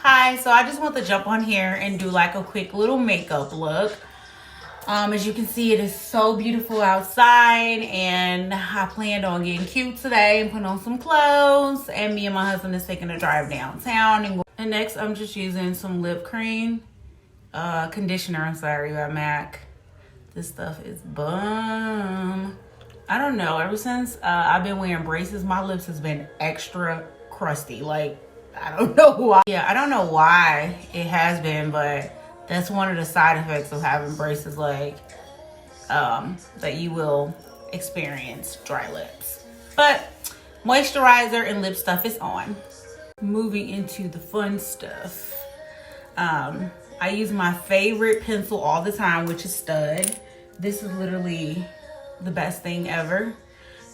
Hi, so I just want to jump on here and do like a quick little makeup look. As you can see, it is so beautiful outside, and I planned on getting cute today and putting on some clothes, and me and my husband is taking a drive downtown. And next, I'm just using some lip cream, conditioner, I'm sorry, by MAC. This stuff is bum. I don't know, ever since I've been wearing braces, my lips has been extra crusty. Like, I don't know why. Yeah, I don't know why it has been, but that's one of the side effects of having braces, like that you will experience dry lips. But moisturizer and lip stuff is on. Moving into the fun stuff. I use my favorite pencil all the time, which is Stud. This is literally the best thing ever.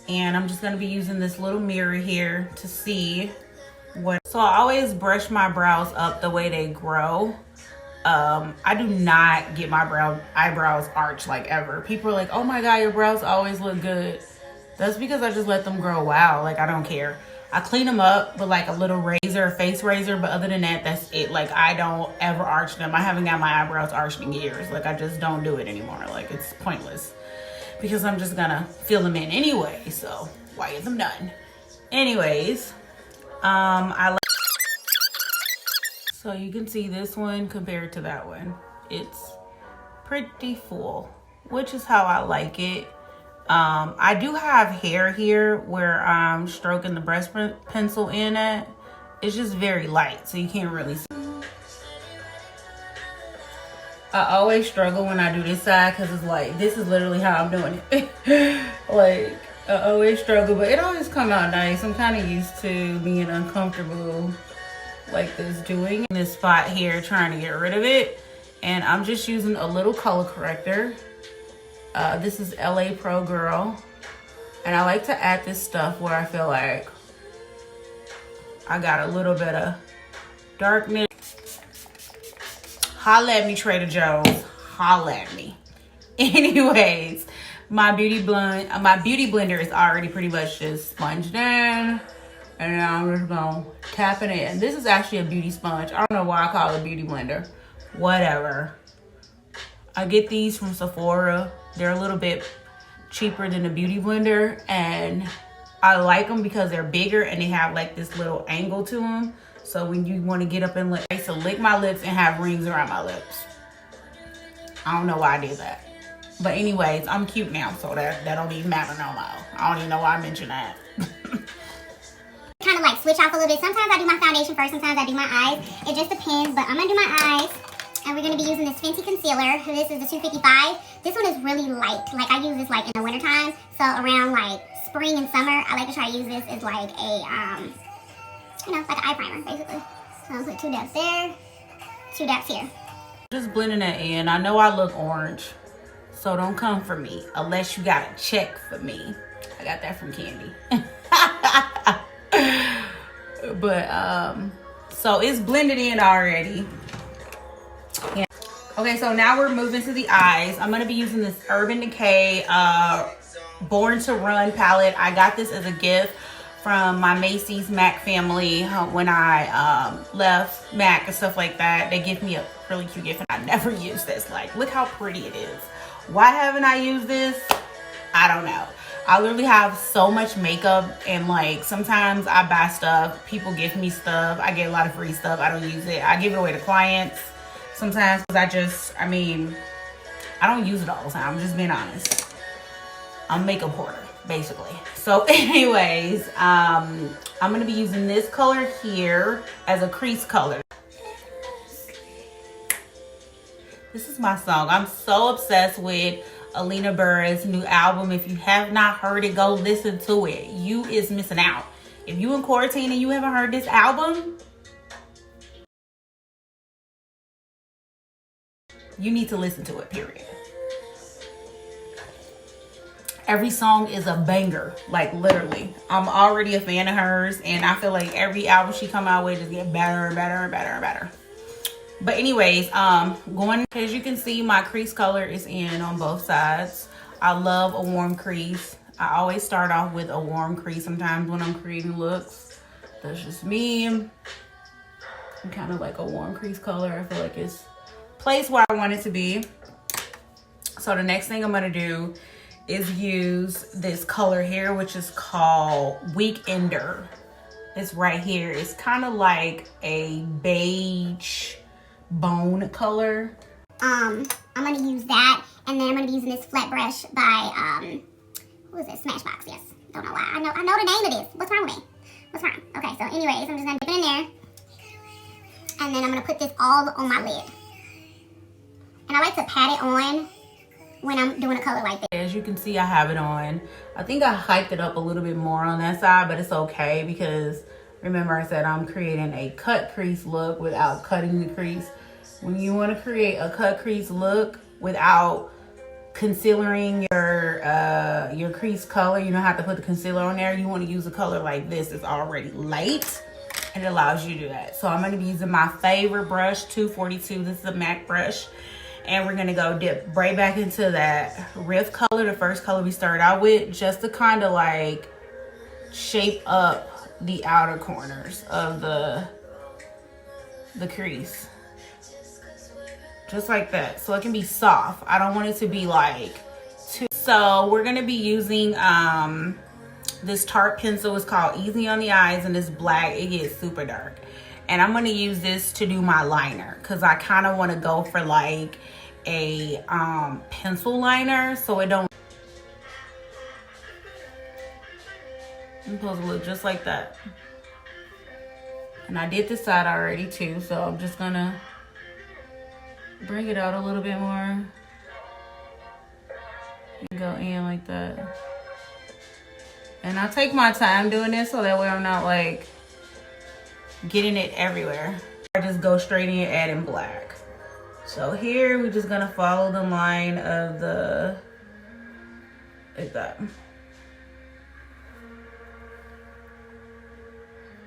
And I'm just gonna be using this little mirror here to see what. So I always brush my brows up the way they grow. I do not get my eyebrows arched like ever. People are like, oh my God, your brows always look good. That's because I just let them grow wild. Like, I don't care. I clean them up with like a little razor, a face razor, but other than that, that's it. Like, I don't ever arch them. I haven't got my eyebrows arched in years. Like, I just don't do it anymore. Like, it's pointless because I'm just gonna fill them in anyway. So why get them done? Anyways, so you can see this one compared to that one. It's pretty full, which is how I like it. I do have hair here where I'm stroking the brush pencil in it. It's just very light, so you can't really see. I always struggle when I do this side because it's like, this is literally how I'm doing it. Like, I always struggle, but it always come out nice. I'm kind of used to being uncomfortable like this, doing this spot here, trying to get rid of it. And I'm just using a little color corrector. This is LA Pro Girl, and I like to add this stuff where I feel like I got a little bit of darkness. Holla at me, Trader Joe's. Holla at me. Anyways, my beauty blender is already pretty much just sponged in. And now I'm just gonna tap it in. This is actually a beauty sponge. I don't know why I call it a beauty blender. Whatever. I get these from Sephora. They're a little bit cheaper than a beauty blender. And I like them because they're bigger and they have like this little angle to them. So when you want to get up and I used to lick my lips and have rings around my lips. I don't know why I did that. But anyways, I'm cute now, so that don't even matter no more. I don't even know why I mentioned that. Kind of like switch off a little bit. Sometimes I do my foundation first, sometimes I do my eyes. It just depends, but I'm gonna do my eyes, and we're gonna be using this Fenty concealer. This is the 255. This one is really light. Like, I use this like in the wintertime, so around like spring and summer, I like to try to use this as like a, you know, like an eye primer, basically. So I'm gonna put 2 dabs there, 2 dabs here. Just blending that in. I know I look orange, so don't come for me unless you got a check for me. I got that from Candy. But so it's blended in already. Yeah. Okay, so now we're moving to the eyes. I'm gonna be using this Urban Decay Born to Run palette. I got this as a gift from my Macy's MAC family when I left MAC and stuff like that. They give me a really cute gift, and I never used this. Like, look how pretty it is. Why haven't I used this? I don't know. I literally have so much makeup, and like sometimes I buy stuff, people give me stuff, I get a lot of free stuff, I don't use it. I give it away to clients sometimes because I don't use it all the time. I'm just being honest. I'm a makeup hoarder, basically. So anyways, I'm gonna be using this color here as a crease color. This is my song. I'm so obsessed with Alina Baraz's new album. If you have not heard it, go listen to it. You is missing out. If you in quarantine and you haven't heard this album, you need to listen to it, period. Every song is a banger, like literally. I'm already a fan of hers, and I feel like every album she come out with just get better and better and better and better. But anyways, as you can see, my crease color is in on both sides. I love a warm crease. I always start off with a warm crease sometimes when I'm creating looks. That's just me. kind of like a warm crease color. I feel like it's placed where I want it to be. So the next thing I'm gonna do is use this color here, which is called Weekender. It's right here. It's kind of like a beige bone color. I'm gonna use that, and then I'm gonna be using this flat brush by who is it? Smashbox. Yes. Don't know why. I know the name of this. What's wrong with me? What's wrong? Okay. So, anyways, I'm just gonna dip it in there, and then I'm gonna put this all on my lid. And I like to pat it on when I'm doing a color like this. As you can see, I have it on. I think I hyped it up a little bit more on that side, but it's okay because remember I said I'm creating a cut crease look without cutting the crease. When you want to create a cut crease look without concealing your crease color, you don't have to put the concealer on there. You want to use a color like this. It's already light and it allows you to do that. So I'm going to be using my favorite brush, 242. This is a MAC brush. And we're gonna go dip right back into that Riff color, the first color we started out with, just to kind of like shape up the outer corners of the crease. Just like that, so it can be soft. I don't want it to be like too. So we're gonna be using this Tarte pencil. It's called Easy on the Eyes, and it's black. It gets super dark. And I'm gonna use this to do my liner because I kind of want to go for like a pencil liner so it don't. I'm supposed to look just like that. And I did this side already too, so I'm just gonna bring it out a little bit more and go in like that. And I take my time doing this so that way I'm not like getting it everywhere. I just go straight in adding black. So here we're just gonna follow the line of the, like that.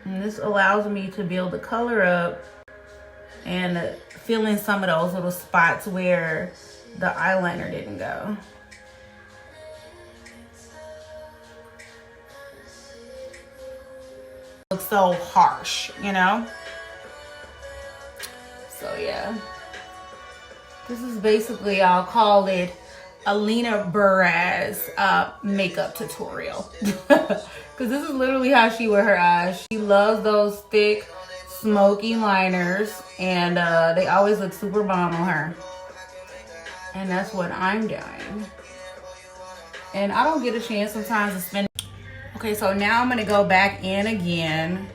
And this allows me to build the color up and fill in some of those little spots where the eyeliner didn't go. Looks so harsh, you know? So yeah, this is basically, I'll call it Alina Baraz makeup tutorial. Because this is literally how she wear her eyes. She loves those thick, smoky liners, and they always look super bomb on her. And that's what I'm doing. And I don't get a chance sometimes to spend. Okay, so now I'm gonna go back in again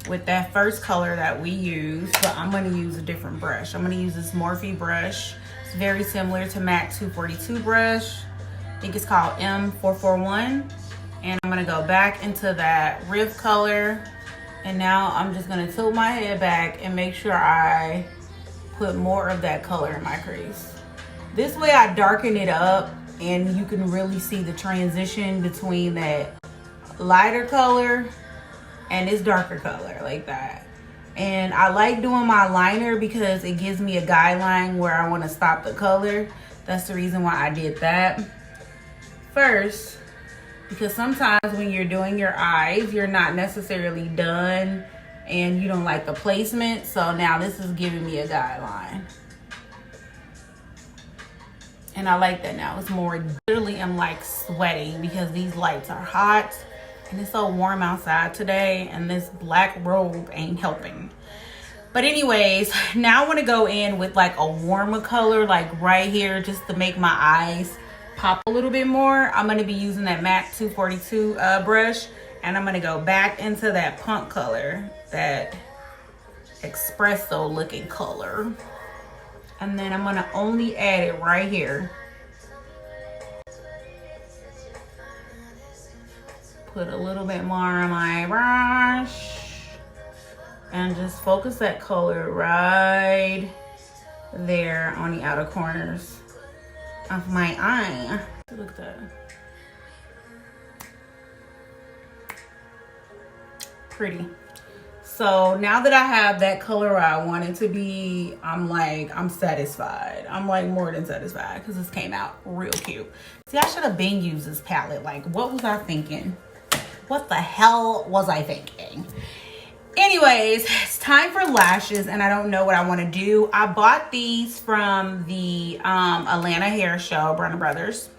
with that first color that we used, but I'm gonna use a different brush. I'm gonna use this Morphe brush. It's very similar to MAC 242 brush. I think it's called M441. And I'm gonna go back into that Riff color. And now I'm just gonna tilt my head back and make sure I put more of that color in my crease. This way I darken it up and you can really see the transition between that lighter color and this darker color like that. And I like doing my liner because it gives me a guideline where I want to stop the color. That's the reason why I did that first, because sometimes when you're doing your eyes, you're not necessarily done and you don't like the placement. So now this is giving me a guideline. And I like that now. It's more, literally I'm like sweating because these lights are hot. And it's so warm outside today, and this black robe ain't helping. But anyways, now I want to go in with like a warmer color, like right here, just to make my eyes pop a little bit more. I'm going to be using that MAC 242 brush, and I'm going to go back into that punk color, that espresso looking color. And then I'm going to only add it right here. Put a little bit more on my brush and just focus that color right there on the outer corners of my eye. Look at that. Pretty. So now that I have that color where I want it to be, I'm satisfied. I'm like more than satisfied because this came out real cute. See, I should have been used this palette. Like, what was I thinking? What the hell was I thinking? Anyways, it's time for lashes and I don't know what I want to do. I bought these from the Atlanta hair show, Brunner Brothers.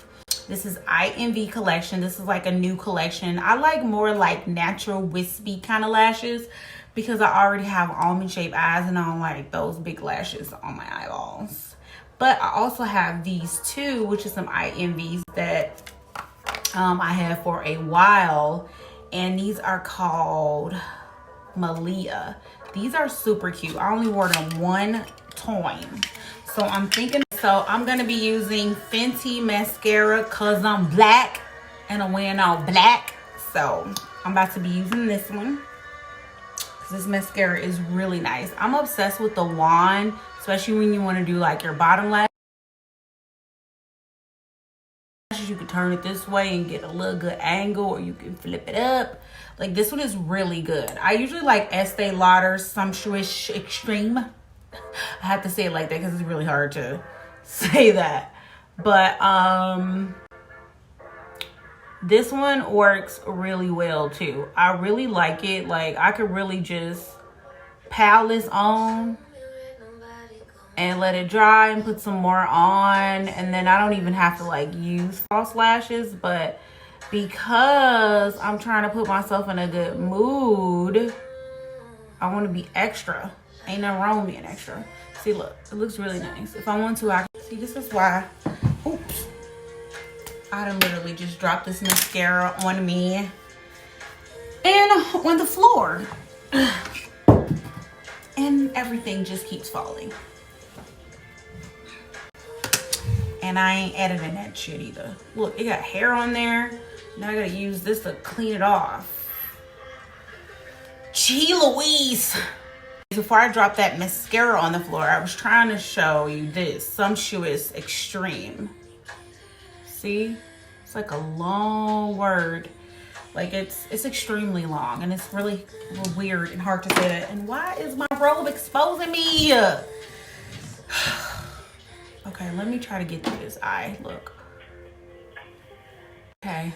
This is IMV collection. This is like a new collection. I like more like natural wispy kind of lashes because I already have almond shaped eyes and I don't like those big lashes on my eyeballs. But I also have these two, which is some IMVs that I have for a while. And these are called Malia. These are super cute. I only wore them one time. So I'm thinking, so I'm going to be using Fenty mascara because I'm black and I'm wearing all black. So I'm about to be using this one because this mascara is really nice. I'm obsessed with the wand, especially when you want to do like your bottom lash. You can turn it this way and get a little good angle, or you can flip it up. Like this one is really good. I usually like Estee Lauder Sumptuous Extreme. I have to say it like that because it's really hard to say that. But this one works really well too. I really like it. Like I could really just pile this on and let it dry and put some more on, and then I don't even have to like use false lashes. But because I'm trying to put myself in a good mood, I want to be extra. Ain't nothing wrong with being extra. See, look, it looks really nice. If I want to, I can see. This is why, oops, I done literally just dropped this mascara on me and on the floor and everything just keeps falling. And I ain't editing that shit either. Look, it got hair on there. Now I gotta use this to clean it off. Gee Louise. Before I dropped that mascara on the floor, I was trying to show you this Sumptuous Extreme. See? It's like a long word. Like it's extremely long and it's really weird and hard to say that. And why is my robe exposing me? Okay, let me try to get through this eye. Look. Okay.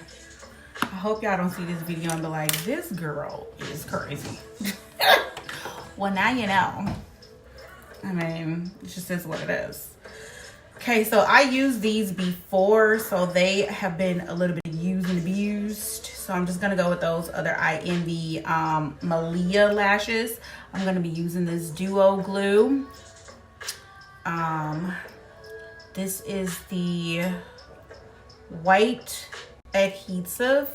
I hope y'all don't see this video and be like, this girl is crazy. Well, now you know. I mean, it just is what it is. Okay, so I used these before, so they have been a little bit used and abused. So I'm just gonna go with those other IMV Malia lashes. I'm gonna be using this duo glue. This is the white adhesive.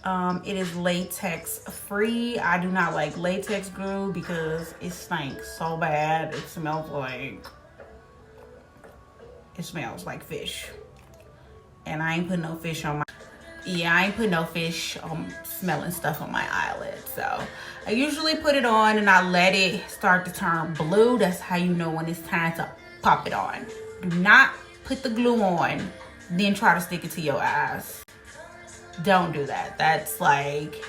It is latex free. I do not like latex glue because it stinks so bad. It smells like fish. And I ain't putting no fish on my, I ain't putting no fish smelling stuff on my eyelid. So I usually put it on and I let it start to turn blue. That's how you know when it's time to pop it on. Do not put the glue on, then try to stick it to your eyes. Don't do that. That's like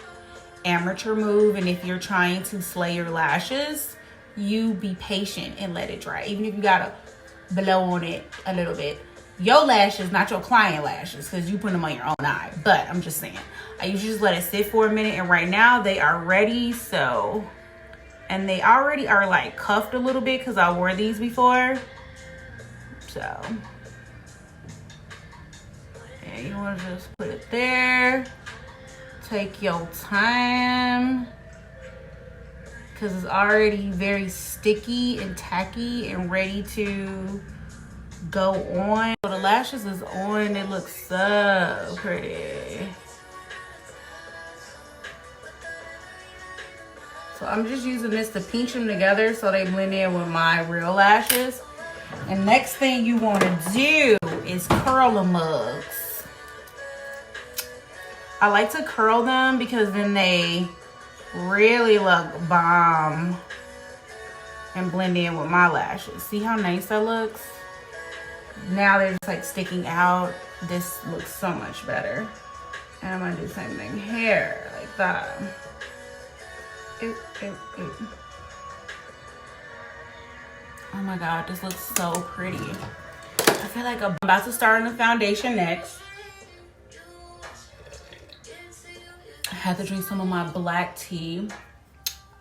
amateur move. And if you're trying to slay your lashes, you be patient and let it dry. Even if you gotta blow on it a little bit. Your lashes, not your client lashes, because you put them on your own eye. But I'm just saying, I usually just let it sit for a minute, and right now they are ready. So, and they already are like cuffed a little bit because I wore these before. So, yeah, you want to just put it there. Take your time because it's already very sticky and tacky and ready to go on. So the lashes is on. It looks so pretty. So I'm just using this to pinch them together so they blend in with my real lashes. And next thing you want to do is curl the mugs. I like to curl them because then they really look bomb and blend in with my lashes. See how nice that looks? Now they're just like sticking out. This looks so much better. And I'm gonna do the same thing here, like that. Ooh, ooh, ooh. Oh my God, this looks so pretty. I feel like I'm about to start on the foundation next. I had to drink some of my black tea.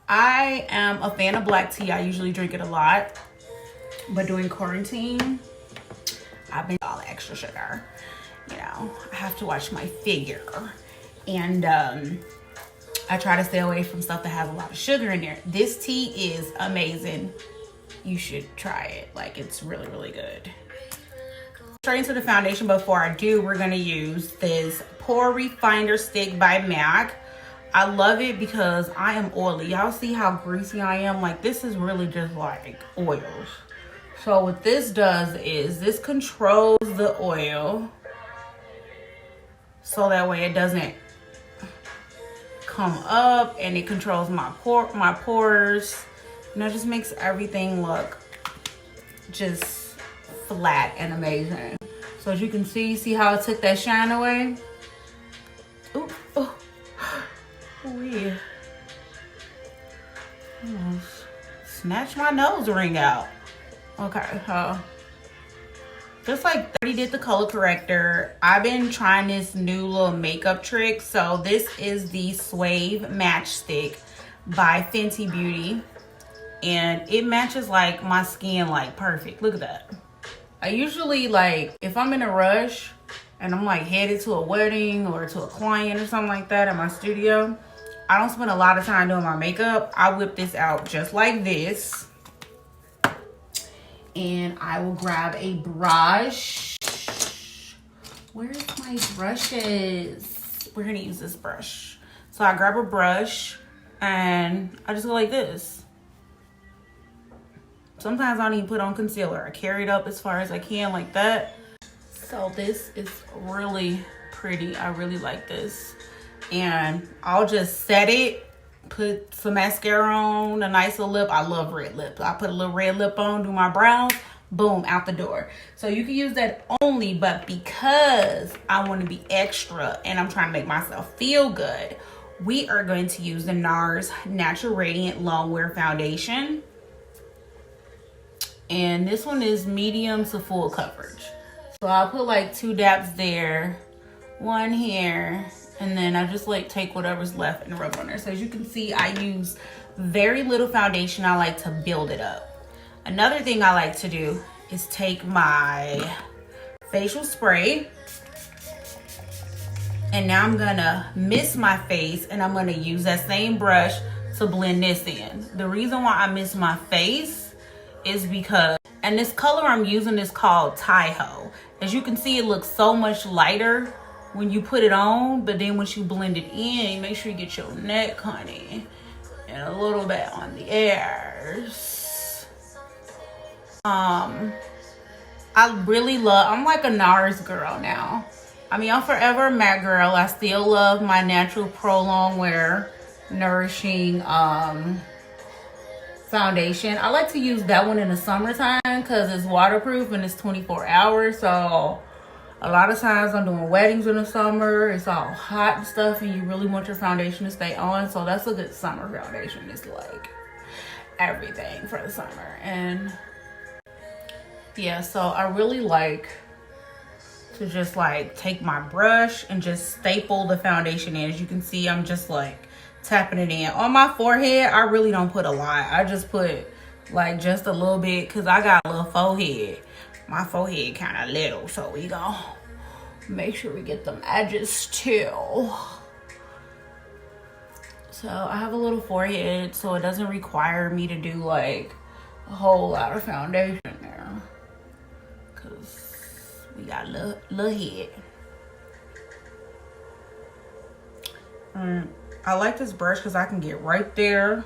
I am a fan of black tea. I usually drink it a lot, but during quarantine, I've been all extra sugar. You know, I have to watch my figure, and I try to stay away from stuff that has a lot of sugar in there. This tea is amazing. You should try it. Like, it's really, really good. Straight into the foundation. Before I do, we're gonna use this Pore Refiner Stick by MAC. I love it because I am oily. Y'all see how greasy I am? Like, this is really just like oils. So what this does is this controls the oil, so that way it doesn't come up, and it controls my pores. And it just makes everything look just flat and amazing. So as you can see how it took that shine away? Ooh, oh, weird. Almost snatched my nose ring out. Okay, just like 30 did the color corrector, I've been trying this new little makeup trick. So this is the Suede Match Stick by Fenty Beauty, and it matches like my skin like perfect. Look at that. I usually, like, if I'm in a rush and I'm like headed to a wedding or to a client or something like that at my studio, I don't spend a lot of time doing my makeup. I whip this out just like this. And I will grab a brush. Where's my brushes? We're gonna use this brush. So I grab a brush and I just go like this. Sometimes I don't even put on concealer. I carry it up as far as I can like that. So this is really pretty. I really like this. And I'll just set it. Put some mascara on, a nice little lip. I love red lips. I put a little red lip on, do my brows, boom, out the door. So you can use that only, but because I want to be extra and I'm trying to make myself feel good, we are going to use the Nars Natural Radiant Long Wear Foundation. And this one is medium to full coverage. So I'll put like 2 dabs there, 1 here, and then I just like take whatever's left and rub on there. So as you can see, I use very little foundation. I like to build it up. Another thing I like to do is take my facial spray, and now I'm gonna mist my face, and I'm gonna use that same brush to blend this in. The reason why I mist my face is because, and this color I'm using is called Tahoe. As you can see, it looks so much lighter when you put it on, but then once you blend it in, make sure you get your neck, honey, and a little bit on the ears. I really love, I'm like a Nars girl now. I mean, I'm forever a matte girl. I still love my Natural Pro Long Wear Nourishing foundation. I like to use that one in the summertime because it's waterproof and it's 24 hours. So a lot of times I'm doing weddings in the summer. It's all hot and stuff, and you really want your foundation to stay on. So that's a good summer foundation. It's like everything for the summer. And yeah, so I really like to just like take my brush and just staple the foundation in. As you can see, I'm just like tapping it in. On my forehead, I really don't put a lot. I just put like just a little bit because I got a little forehead. My forehead kind of little, so we gonna make sure we get them edges too. So I have a little forehead, so it doesn't require me to do like a whole lot of foundation there, because we got a little head. I like this brush because I can get right there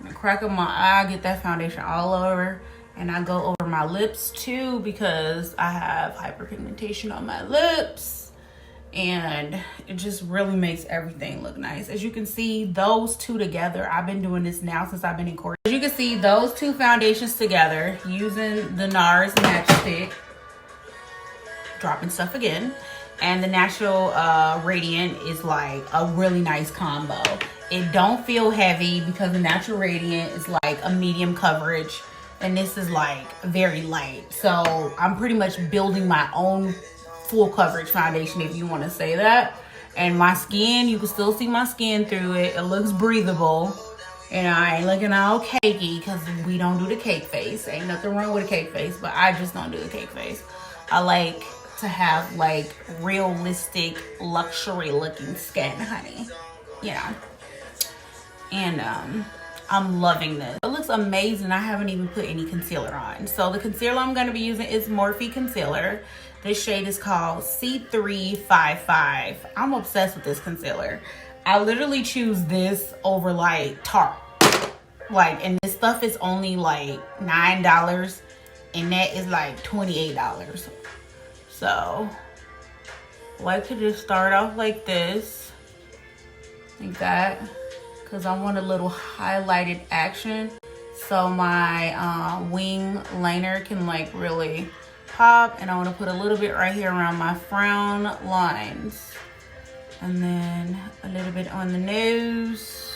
in the crack of my eye, get that foundation all over. And I go over my lips too because I have hyperpigmentation on my lips. And it just really makes everything look nice. As you can see, those two together, I've been doing this now since I've been in Cork. As you can see, those two foundations together using the Nars Matchstick. Dropping stuff again. And the Natural Radiant is like a really nice combo. It don't feel heavy because the Natural Radiant is like a medium coverage. And this is like very light. So I'm pretty much building my own full coverage foundation, if you want to say that. And my skin, you can still see my skin through it. It looks breathable. And I ain't looking all cakey because we don't do the cake face. Ain't nothing wrong with a cake face, but I just don't do the cake face. I like to have like realistic, luxury looking skin, honey. You know. And I'm loving this. It looks amazing. I haven't even put any concealer on. So the concealer I'm going to be using is Morphe Concealer. This shade is called C355. I'm obsessed with this concealer. I literally choose this over like Tarte. Like, and this stuff is only like $9 and that is like $28. So I like to just start off like this, like that, because I want a little highlighted action so my wing liner can like really pop. And I want to put a little bit right here around my frown lines, and then a little bit on the nose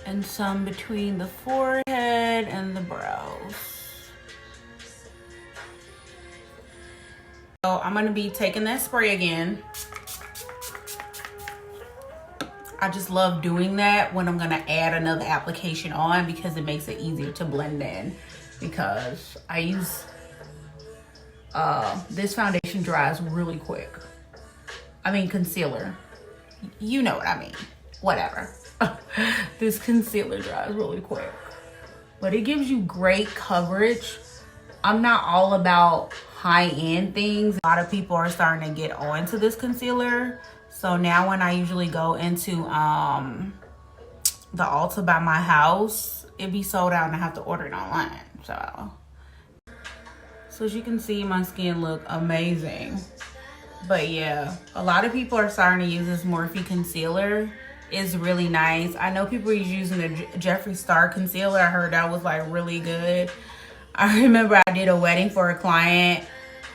and some between the forehead and the brows. So I'm going to be taking that spray again. I just love doing that when I'm going to add another application on, because it makes it easier to blend in. Because I use this foundation dries really quick. I mean concealer. You know what I mean. Whatever. This concealer dries really quick. But it gives you great coverage. I'm not all about high-end things. A lot of people are starting to get onto this concealer. So now when I usually go into the Ulta by my house, it be sold out and I have to order it online. So as you can see, my skin look amazing. But yeah, a lot of people are starting to use this Morphe concealer. It's really nice. I know people are using the Jeffree Star concealer. I heard that was like really good. I remember I did a wedding for a client,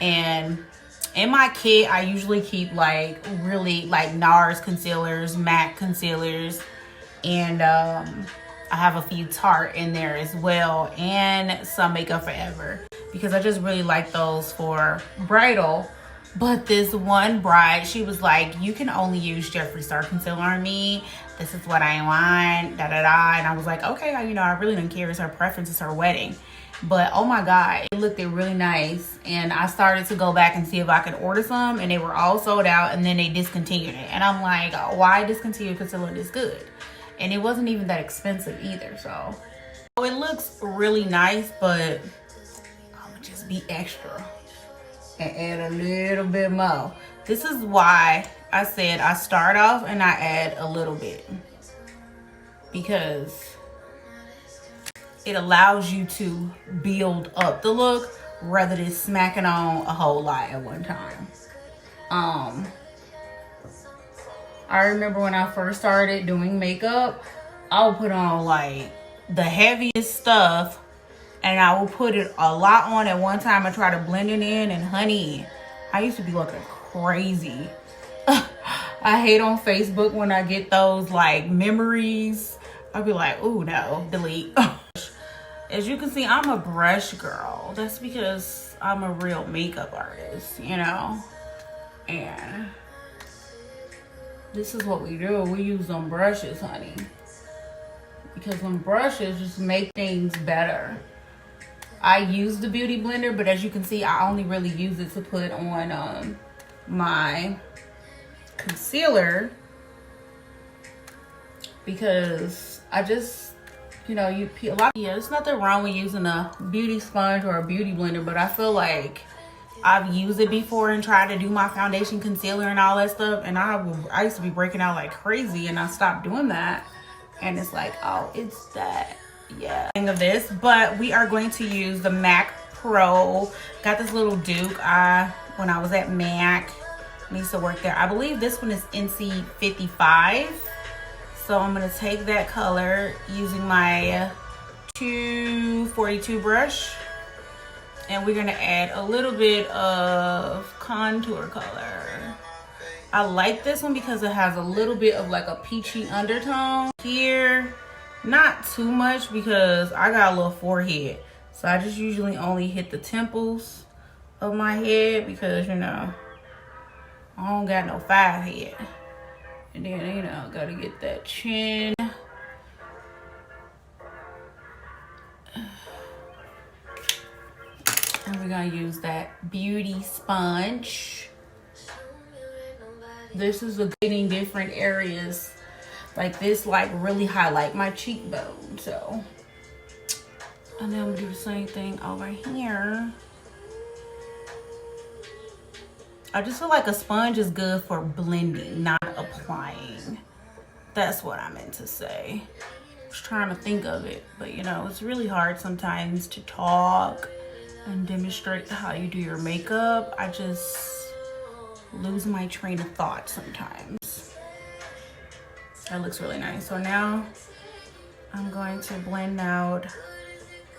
and in my kit, I usually keep like really like Nars concealers, MAC concealers, and I have a few Tarte in there as well, and some Makeup Forever, because I just really like those for bridal. But this one bride, she was like, you can only use Jeffree Star concealer on me. This is what I want, da da da. And I was like, okay, you know, I really don't care. It's her preference, it's her wedding. But oh my God, it looked really nice. And I started to go back and see if I could order some, and they were all sold out, and then they discontinued it. And I'm like, why discontinue concealer this good? And it wasn't even that expensive either. So it looks really nice, but I'm gonna just be extra and add a little bit more. This is why I said I start off and I add a little bit, because it allows you to build up the look rather than smacking on a whole lot at one time. I remember when I first started doing makeup, I would put on like the heaviest stuff, and I will put it a lot on at one time and try to blend it in. And honey, I used to be looking crazy. I hate on Facebook when I get those like memories. I'll be like, ooh, no, delete. As you can see, I'm a brush girl. That's because I'm a real makeup artist, you know? And this is what we do. We use them brushes, honey. Because them brushes just make things better. I use the beauty blender, but as you can see, I only really use it to put on my concealer, because I just, you know, there's nothing wrong with using a beauty sponge or a beauty blender, but I feel like I've used it before and tried to do my foundation, concealer, and all that stuff, and I used to be breaking out like crazy, and I stopped doing that. And it's like, oh, it's that, yeah, thing of this. But we are going to use the MAC Pro. Got this little Duke. When I was at MAC, I used to work there. I believe this one is NC 55. So I'm gonna take that color using my 242 brush, and we're gonna add a little bit of contour color. I like this one because it has a little bit of like a peachy undertone here. Not too much, because I got a little forehead. So I just usually only hit the temples of my head, because, you know, I don't got no forehead. And then, you know, gotta get that chin. And we're gonna use that beauty sponge. This is a getting different areas. Like this, like really highlight my cheekbone. So, and then I'm gonna do the same thing over here. I just feel like a sponge is good for blending, not applying. That's what I meant to say. I was trying to think of it, but you know, it's really hard sometimes to talk and demonstrate how you do your makeup. I just lose my train of thought sometimes. That looks really nice. So now I'm going to blend out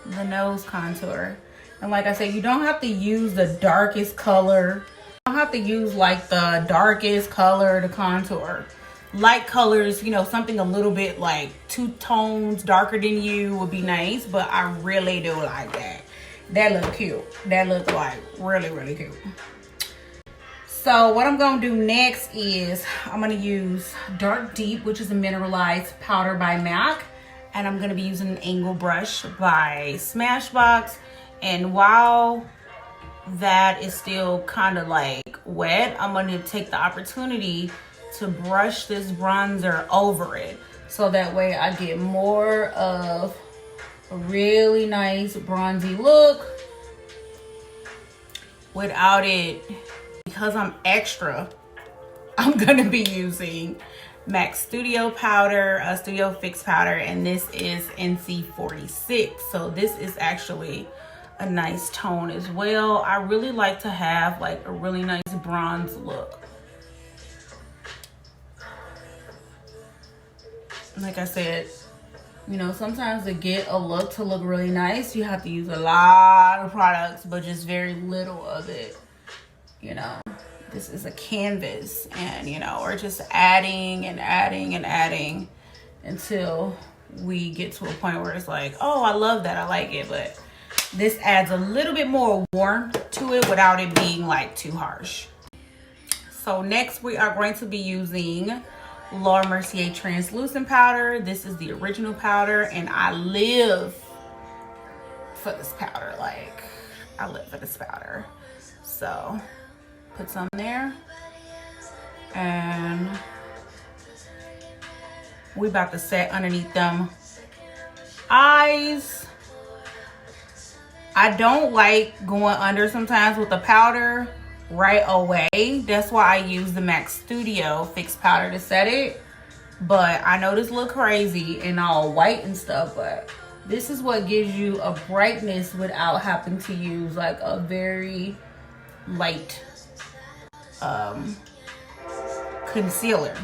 the nose contour. And like I said, you don't have to use the darkest color. You don't have to use like the darkest color to contour. Light colors, you know, something a little bit like 2 tones darker than you would be nice, but I really do like that. That look cute. That look like really, really cute. So what I'm gonna do next is I'm gonna use Dark Deep, which is a mineralized powder by MAC. And I'm gonna be using an angle brush by Smashbox. And while that is still kind of like wet, I'm gonna take the opportunity to brush this bronzer over it. So that way I get more of a really nice bronzy look without it. Because I'm extra, I'm gonna be using MAC Studio powder, Studio Fix powder, and this is NC46. So this is actually a nice tone as well. I really like to have like a really nice bronze look. Like I said, you know, sometimes to get a look to look really nice, you have to use a lot of products, but just very little of it. You know, this is a canvas, and you know, we're just adding and adding and adding until we get to a point where it's like, oh, I love that, I like it. But this adds a little bit more warmth to it without it being like too harsh. So next we are going to be using Laura Mercier translucent powder. This is the original powder, and I live for this powder. Like, I live for this powder. So put some there, and we about to set underneath them eyes. I don't like going under sometimes with the powder right away. That's why I use the MAC Studio Fix powder to set it. But I know this look crazy and all white and stuff, but this is what gives you a brightness without having to use like a very light concealer.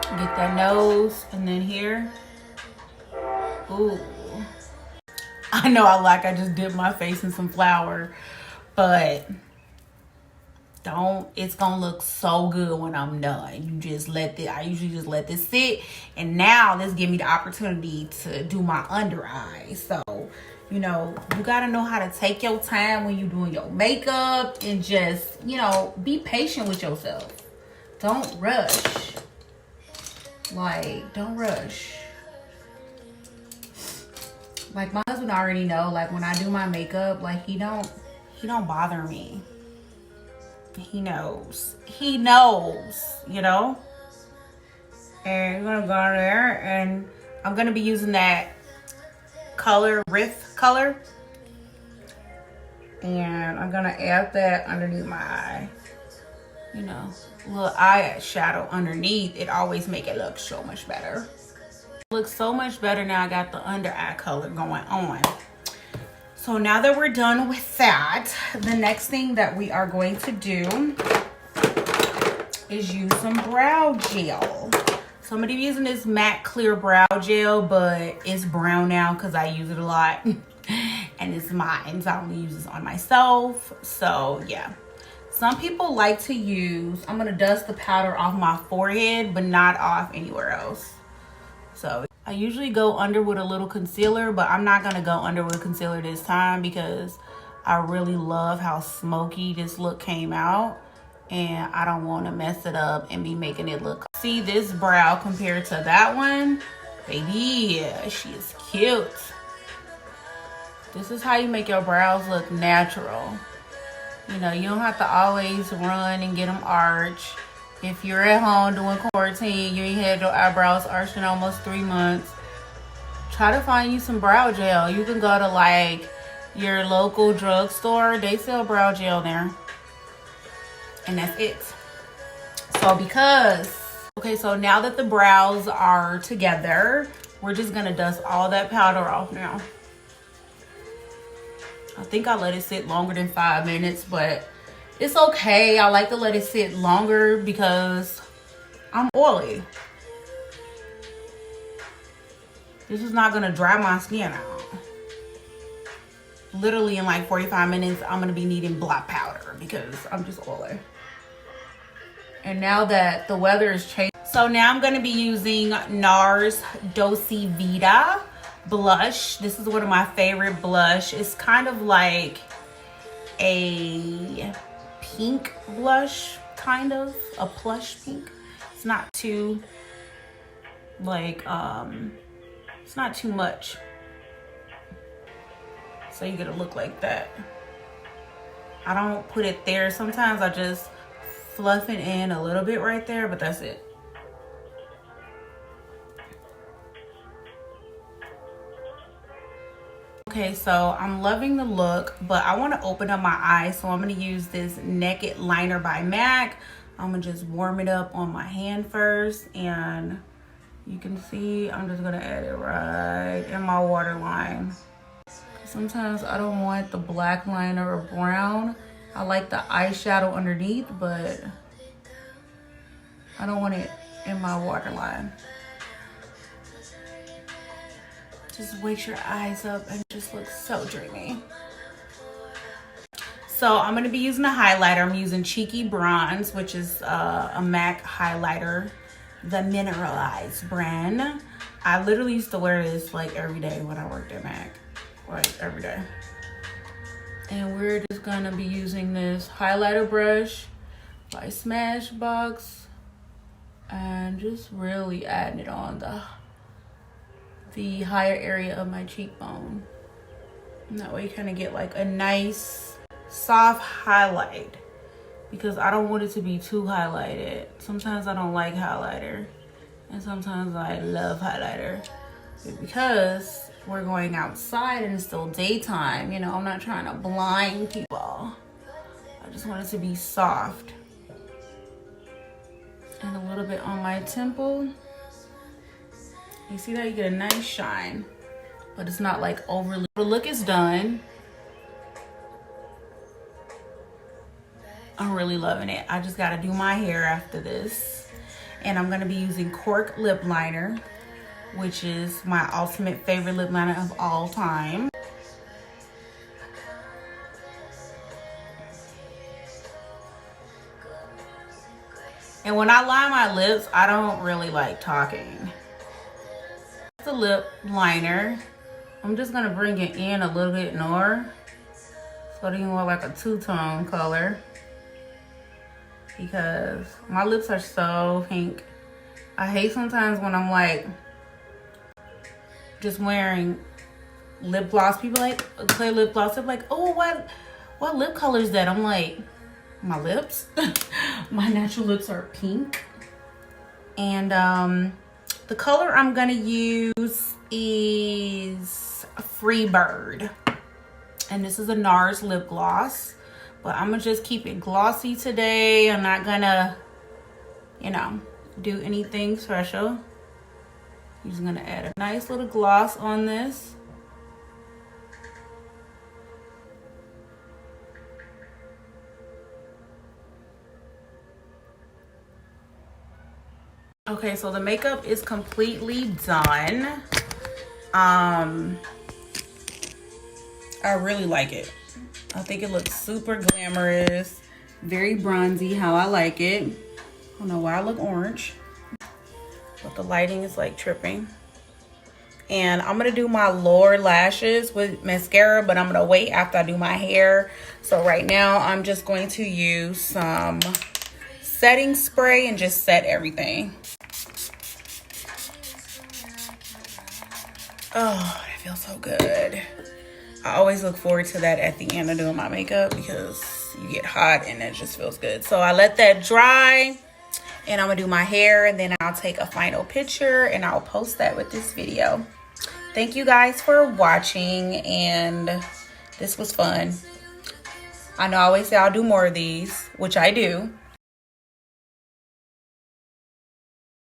Get that nose, and then here. Ooh, I know I just dipped my face in some flour, but it's gonna look so good when I'm done. You just let I usually just let this sit, and now this give me the opportunity to do my under eyes. So, you know, you gotta know how to take your time when you're doing your makeup, and just, you know, be patient with yourself. Don't rush. Like, don't rush. Like, my husband already know, like, when I do my makeup, like, he don't bother me. He knows, you know. And you're gonna go in there, and I'm gonna be using that color, Riff color, and I'm gonna add that underneath my eye. You know, little eyeshadow underneath, it always make it look so much better. It looks so much better now I got the under eye color going on. So now that we're done with that, the next thing that we are going to do is use some brow gel. So I'm gonna be using this matte clear brow gel, but it's brown now because I use it a lot and it's mine, so I only use this on myself. So yeah, some people like to use, I'm gonna dust the powder off my forehead but not off anywhere else. So I usually go under with a little concealer, but I'm not gonna go under with concealer this time because I really love how smoky this look came out, and I don't want to mess it up and be making it look. See this brow compared to that one, baby, she is cute. This is how you make your brows look natural. You know, you don't have to always run and get them arched. If you're at home doing quarantine, you ain't had your eyebrows arched in almost 3 months, try to find you some brow gel. You can go to like your local drugstore. They sell brow gel there. And that's it. So okay, so now that the brows are together, we're just gonna dust all that powder off now. I think I let it sit longer than 5 minutes, but it's okay. I like to let it sit longer because I'm oily. This is not gonna dry my skin out. Literally in like 45 minutes, I'm gonna be needing black powder because I'm just oily. And now that the weather is changing, so now I'm gonna be using Nars Docevida blush. This is one of my favorite blush. It's kind of like a pink blush, kind of a plush pink. It's not too like it's not too much, so you get a look like that. I don't put it there. Sometimes I just fluff it in a little bit right there, but that's it. Okay, so I'm loving the look, but I want to open up my eyes, so I'm going to use this Naked Liner by MAC. I'm going to just warm it up on my hand first, and you can see I'm just going to add it right in my waterline. Sometimes I don't want the black liner or brown. I like the eyeshadow underneath, but I don't want it in my waterline. Just wakes your eyes up and just looks so dreamy. So I'm going to be using a highlighter. I'm using Cheeky Bronze, which is a MAC highlighter, the Mineralize brand. I literally used to wear this like every day when I worked at MAC, like every day. And we're just going to be using this highlighter brush by Smashbox and just really adding it on the higher area of my cheekbone. And that way you kind of get like a nice soft highlight, because I don't want it to be too highlighted. Sometimes I don't like highlighter and sometimes I love highlighter, but because we're going outside and it's still daytime, you know, I'm not trying to blind people. I just want it to be soft. And a little bit on my temple. You see that? You get a nice shine, but it's not like overly. The look is done. I'm really loving it. I just gotta do my hair after this. And I'm gonna be using Cork lip liner, which is my ultimate favorite lip liner of all time. And when I line my lips, I don't really like talking. The lip liner, I'm just gonna bring it in a little bit more so that you can look like a two-tone color, because my lips are so pink. I hate sometimes when I'm like just wearing lip gloss, people like clear lip gloss, they're like, oh, what lip color is that? I'm like, my lips my natural lips are pink. And the color I'm gonna use is Freebird, and this is a Nars lip gloss, but I'm gonna just keep it glossy today. I'm not gonna, you know, do anything special. I'm just gonna add a nice little gloss on this. Okay, so the makeup is completely done. I really like it. I think it looks super glamorous, very bronzy, how I like it. I don't know why I look orange, but the lighting is like tripping. And I'm gonna do my lower lashes with mascara, but I'm gonna wait after I do my hair. So right now I'm just going to use some setting spray and just set everything. Oh, that feels so good. I always look forward to that at the end of doing my makeup because you get hot and it just feels good. So I let that dry and I'm gonna do my hair and then I'll take a final picture and I'll post that with this video. Thank you guys for watching, and this was fun. I know I always say I'll do more of these, which I do.